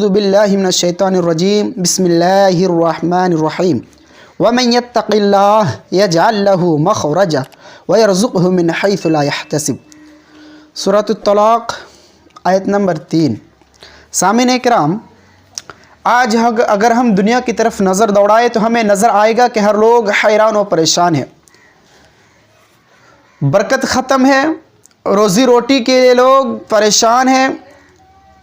اعوذ باللہ من الشیطان الرجیم بسم اللہ الرحمن الرحیم ومن یتق اللہ یجعل لہ مخرجا ویرزقہ من حیث لا یحتسب۔ سورۃ الطلاق آیت نمبر 3۔ سامعین اکرام، آج اگر ہم دنیا کی طرف نظر دوڑائے تو ہمیں نظر آئے گا کہ ہر لوگ حیران و پریشان ہے، برکت ختم ہے، روزی روٹی کے لیے لوگ پریشان ہیں،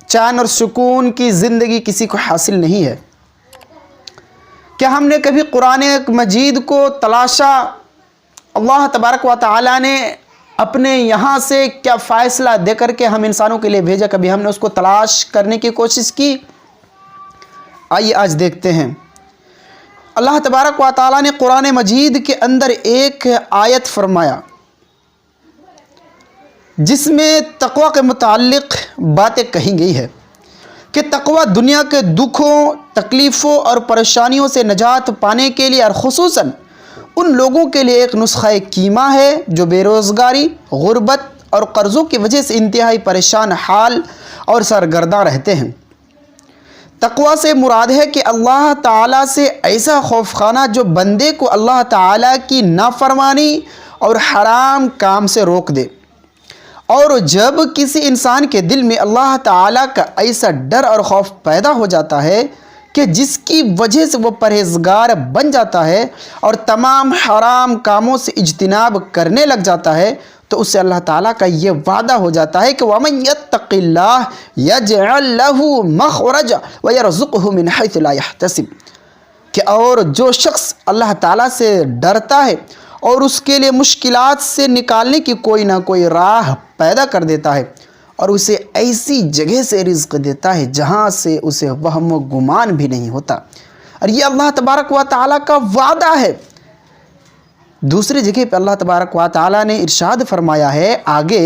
چین اور سکون کی زندگی کسی کو حاصل نہیں ہے۔ کیا ہم نے کبھی قرآن مجید کو تلاشا؟ اللہ تبارک و تعالیٰ نے اپنے یہاں سے کیا فیصلہ دے کر کے ہم انسانوں کے لیے بھیجا؟ کبھی ہم نے اس کو تلاش کرنے کی کوشش کی؟ آئیے آج دیکھتے ہیں۔ اللہ تبارک و تعالیٰ نے قرآن مجید کے اندر ایک آیت فرمایا جس میں تقوی کے متعلق باتیں کہی گئی ہے کہ تقوی دنیا کے دکھوں، تکلیفوں اور پریشانیوں سے نجات پانے کے لیے اور خصوصاً ان لوگوں کے لیے ایک نسخہ کیما ہے جو بے روزگاری، غربت اور قرضوں کی وجہ سے انتہائی پریشان حال اور سرگرداں رہتے ہیں۔ تقوی سے مراد ہے کہ اللہ تعالیٰ سے ایسا خوف خانہ جو بندے کو اللہ تعالیٰ کی نافرمانی اور حرام کام سے روک دے، اور جب کسی انسان کے دل میں اللہ تعالیٰ کا ایسا ڈر اور خوف پیدا ہو جاتا ہے کہ جس کی وجہ سے وہ پرہیزگار بن جاتا ہے اور تمام حرام کاموں سے اجتناب کرنے لگ جاتا ہے، تو اس سے اللہ تعالیٰ کا یہ وعدہ ہو جاتا ہے کہ وَمَن يَتَّقِ اللَّهَ يَجْعَل لَّهُ مَخْرَجًا وَيَرْزُقْهُ مِنْ حَيْثُ لَا يَحْتَسِبُ، کہ اور جو شخص اللہ تعالیٰ سے ڈرتا ہے اور اس کے لیے مشکلات سے نکالنے کی کوئی نہ کوئی راہ پیدا کر دیتا ہے اور اسے ایسی جگہ سے رزق دیتا ہے جہاں سے اسے وہم و گمان بھی نہیں ہوتا، اور یہ اللہ تبارک و تعالیٰ کا وعدہ ہے۔ دوسری جگہ پہ اللہ تبارک و تعالیٰ نے ارشاد فرمایا ہے آگے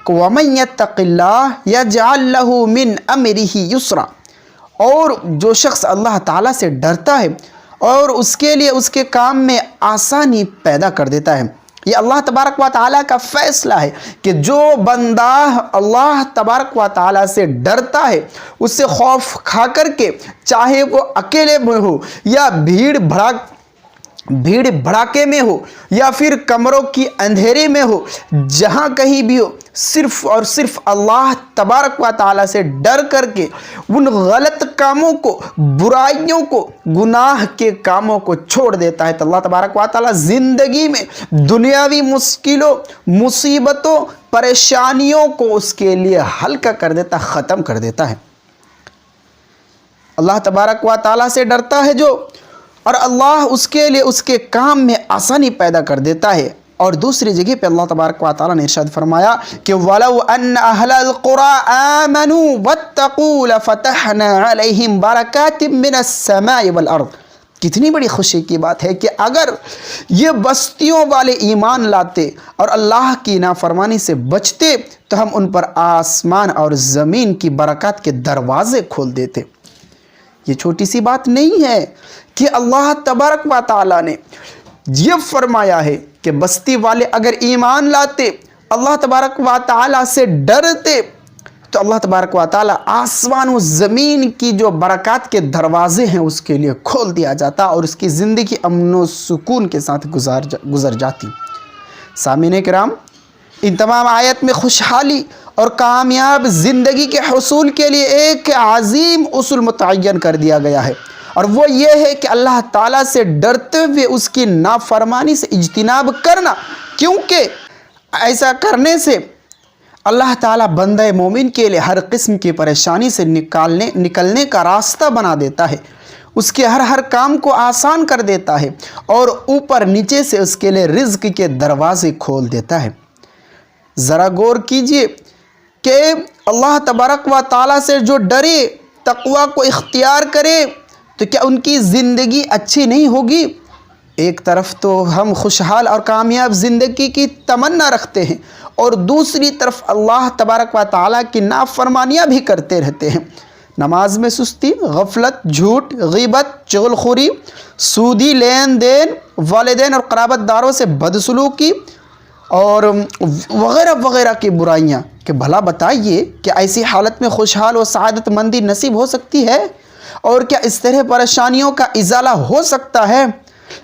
کہ وَمَن يَتَّقِ اللَّهَ يَجْعَل لَّهُ مِنْ أَمْرِهِ يُسْرًا، اور جو شخص اللہ تعالیٰ سے ڈرتا ہے اور اس کے لیے اس کے کام میں آسانی پیدا کر دیتا ہے۔ یہ اللہ تبارک و تعالیٰ کا فیصلہ ہے کہ جو بندہ اللہ تبارک و تعالیٰ سے ڈرتا ہے، اس سے خوف کھا کر کے، چاہے وہ اکیلے میں ہو یا بھیڑ بھڑاکے میں ہو یا پھر کمروں کی اندھیرے میں ہو، جہاں کہیں بھی ہو، صرف اور صرف اللہ تبارک و تعالیٰ سے ڈر کر کے ان غلط کاموں کو، برائیوں کو، گناہ کے کاموں کو چھوڑ دیتا ہے، تو اللہ تبارک و تعالیٰ زندگی میں دنیاوی مشکلوں، مصیبتوں، پریشانیوں کو اس کے لیے ہلکا کر دیتا، ختم کر دیتا ہے۔ اللہ تبارک و تعالیٰ سے ڈرتا ہے جو، اور اللہ اس کے لیے اس کے کام میں آسانی پیدا کر دیتا ہے۔ اور دوسری جگہ پہ اللہ تبارک و تعالیٰ نے ارشاد فرمایا کہ وَلَوْ أَنَّ أَهْلَ الْقُرَىٰ آمَنُوا وَاتَّقُوا لَفَتَحْنَا عَلَيْهِمْ بَرَكَاتٍ مِّنَ السَّمَاءِ وَالْأَرْضِ۔ کتنی بڑی خوشی کی بات ہے کہ اگر یہ بستیوں والے ایمان لاتے اور اللہ کی نافرمانی سے بچتے تو ہم ان پر آسمان اور زمین کی برکات کے دروازے کھول دیتے۔ یہ چھوٹی سی بات نہیں ہے کہ اللہ تبارک و تعالیٰ نے یہ فرمایا ہے کہ بستی والے اگر ایمان لاتے، اللہ تبارک و تعالیٰ سے ڈرتے، تو اللہ تبارک و تعالیٰ آسمان و زمین کی جو برکات کے دروازے ہیں اس کے لیے کھول دیا جاتا اور اس کی زندگی امن و سکون کے ساتھ گزر جاتی۔ سامعین کرام، ان تمام آیت میں خوشحالی اور کامیاب زندگی کے حصول کے لیے ایک عظیم اصول متعین کر دیا گیا ہے، اور وہ یہ ہے کہ اللہ تعالیٰ سے ڈرتے ہوئے اس کی نافرمانی سے اجتناب کرنا، کیونکہ ایسا کرنے سے اللہ تعالیٰ بندہ مومن کے لیے ہر قسم کی پریشانی سے نکلنے کا راستہ بنا دیتا ہے، اس کے ہر کام کو آسان کر دیتا ہے اور اوپر نیچے سے اس کے لیے رزق کے دروازے کھول دیتا ہے۔ ذرا غور کیجئے کہ اللہ تبارک و تعالیٰ سے جو ڈرے، تقوی کو اختیار کرے، تو کیا ان کی زندگی اچھی نہیں ہوگی؟ ایک طرف تو ہم خوشحال اور کامیاب زندگی کی تمنا رکھتے ہیں اور دوسری طرف اللہ تبارک و تعالیٰ کی نافرمانیاں بھی کرتے رہتے ہیں۔ نماز میں سستی، غفلت، جھوٹ، غیبت، چغلخوری، سودی لین دین، والدین اور قرابت داروں سے بدسلوکی اور وغیرہ وغیرہ کی برائیاں، کہ بھلا بتائیے کہ ایسی حالت میں خوشحال و سعادت مندی نصیب ہو سکتی ہے؟ اور کیا اس طرح پریشانیوں کا ازالہ ہو سکتا ہے؟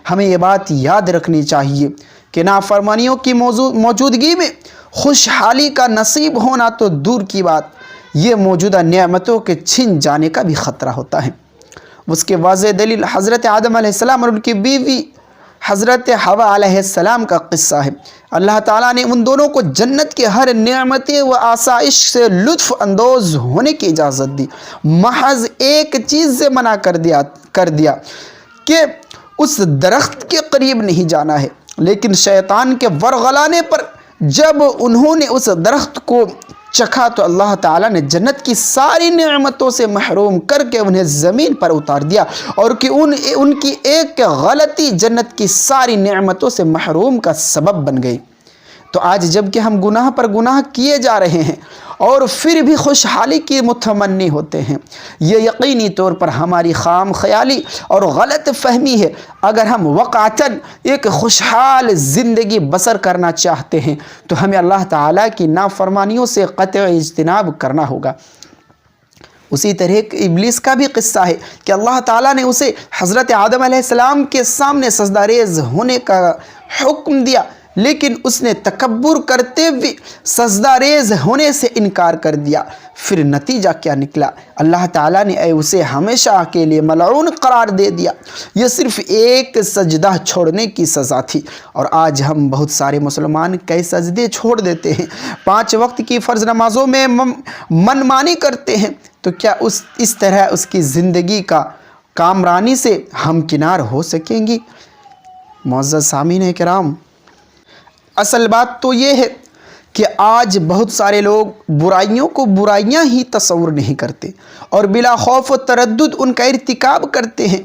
ہمیں یہ بات یاد رکھنی چاہیے کہ نافرمانیوں کی موجودگی میں خوشحالی کا نصیب ہونا تو دور کی بات، یہ موجودہ نعمتوں کے چھن جانے کا بھی خطرہ ہوتا ہے۔ اس کے واضح دلیل حضرت آدم علیہ السلام اور ان کی بیوی حضرت حوا علیہ السلام کا قصہ ہے۔ اللہ تعالیٰ نے ان دونوں کو جنت کے ہر نعمتیں و آسائش سے لطف اندوز ہونے کی اجازت دی، محض ایک چیز سے منع کر دیا کہ اس درخت کے قریب نہیں جانا ہے۔ لیکن شیطان کے ورغلانے پر جب انہوں نے اس درخت کو چکھا تو اللہ تعالیٰ نے جنت کی ساری نعمتوں سے محروم کر کے انہیں زمین پر اتار دیا، اور کہ ان کی ایک غلطی جنت کی ساری نعمتوں سے محروم کا سبب بن گئی۔ تو آج جب کہ ہم گناہ پر گناہ کیے جا رہے ہیں اور پھر بھی خوشحالی کی متمنی ہوتے ہیں، یہ یقینی طور پر ہماری خام خیالی اور غلط فہمی ہے۔ اگر ہم وقعتاً ایک خوشحال زندگی بسر کرنا چاہتے ہیں تو ہمیں اللہ تعالیٰ کی نافرمانیوں سے قطع اجتناب کرنا ہوگا۔ اسی طرح ابلیس کا بھی قصہ ہے کہ اللہ تعالیٰ نے اسے حضرت آدم علیہ السلام کے سامنے سجدہ ریز ہونے کا حکم دیا، لیکن اس نے تکبر کرتے ہوئے سجدہ ریز ہونے سے انکار کر دیا۔ پھر نتیجہ کیا نکلا؟ اللہ تعالیٰ نے اسے ہمیشہ کے لیے ملعون قرار دے دیا۔ یہ صرف ایک سجدہ چھوڑنے کی سزا تھی، اور آج ہم بہت سارے مسلمان کئی سجدے چھوڑ دیتے ہیں، 5 وقت کی فرض نمازوں میں من مانی کرتے ہیں۔ تو کیا اس طرح اس کی زندگی کا کامرانی سے ہمکنار ہو سکیں گی؟ معزز سامعین کرام، اصل بات تو یہ ہے کہ آج بہت سارے لوگ برائیوں کو برائیاں ہی تصور نہیں کرتے اور بلا خوف و تردد ان کا ارتکاب کرتے ہیں۔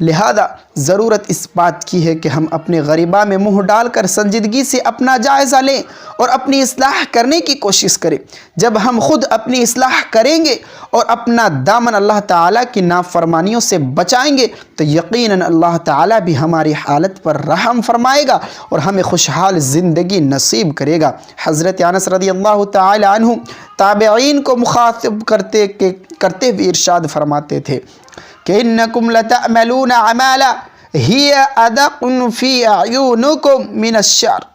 لہذا ضرورت اس بات کی ہے کہ ہم اپنے غریبہ میں منہ ڈال کر سنجیدگی سے اپنا جائزہ لیں اور اپنی اصلاح کرنے کی کوشش کریں۔ جب ہم خود اپنی اصلاح کریں گے اور اپنا دامن اللہ تعالیٰ کی نافرمانیوں سے بچائیں گے تو یقیناً اللہ تعالیٰ بھی ہماری حالت پر رحم فرمائے گا اور ہمیں خوشحال زندگی نصیب کرے گا۔ حضرت انس رضی اللہ تعالی عنہ تابعین کو مخاطب کرتے ہوئے ارشاد فرماتے تھے کہ انکم لتعملون اعمالا ہی ادق فی اعینکم من الشر